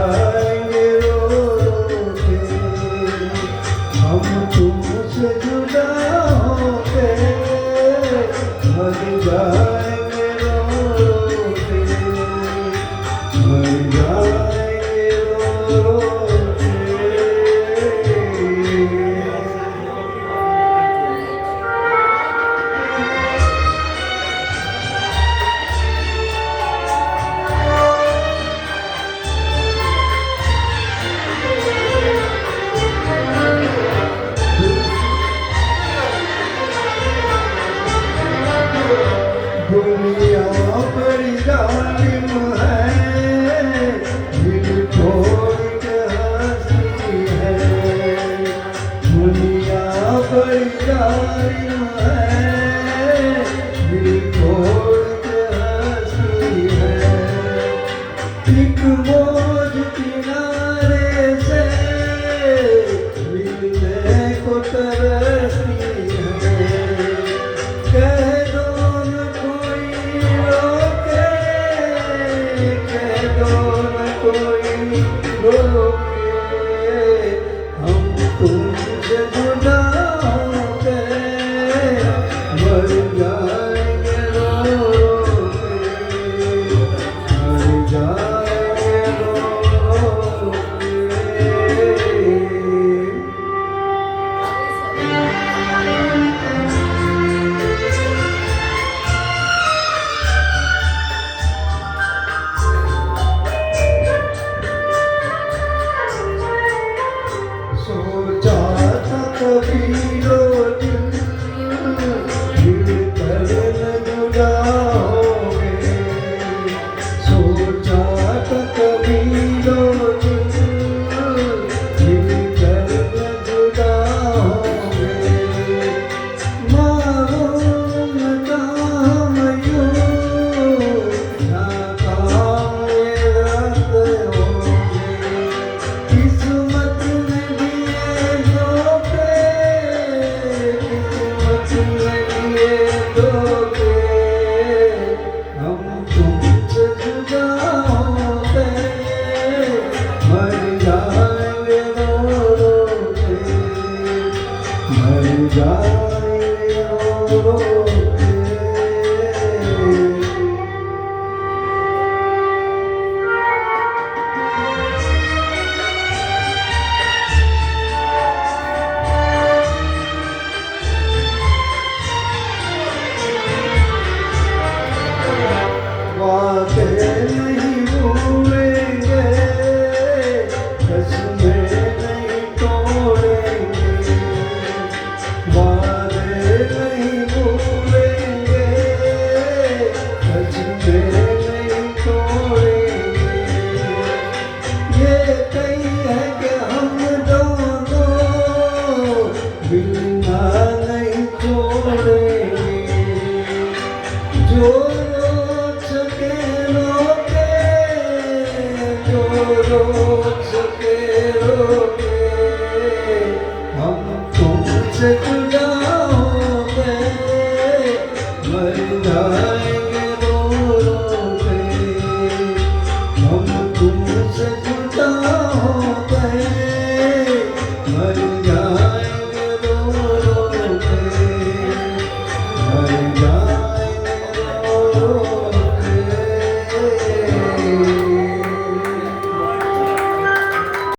जाएंगे रो रो के, हम तुमसे जुदा होके मर जाएंगे रो रो के, मर जाएंगे रो रो के। दुनिया बड़ी जालिम है, दिल तोड़ के हंसती है। दुनिया बड़ी जालिम है, दिल तोड़ के हंसती है। एक मौज किनारे से मिलने को तरसती है। कह दो न कोई रोके, कह दो न कोई रोके, हम तुमसे जुदा होके मर जाएंगे रो रो के, मर जाएंगे रो रो के। सोचा था कभी रो दिल कर न जुदा होगे, सोचा था कभी रो दिल कर न जुदा होगे। मालूम था हम यूं नाकाम ये रात होंगे, किस्मत ने दिए धोखे, किस्मत ने दिए धोखे, हम तुमसे जुदा होके मर जाएंगे रो रो के, मर जाएंगे रो रो के। वादे नहीं भूलेंगे, कसमें नहीं तोड़ेंगे, वादे नहीं भूलेंगे, कसमें नहीं तोड़ेंगे। ये तय है कि हम दोनों मिलना नहीं छोड़ेंगे, जो रोक सके रोके, जो रोक सके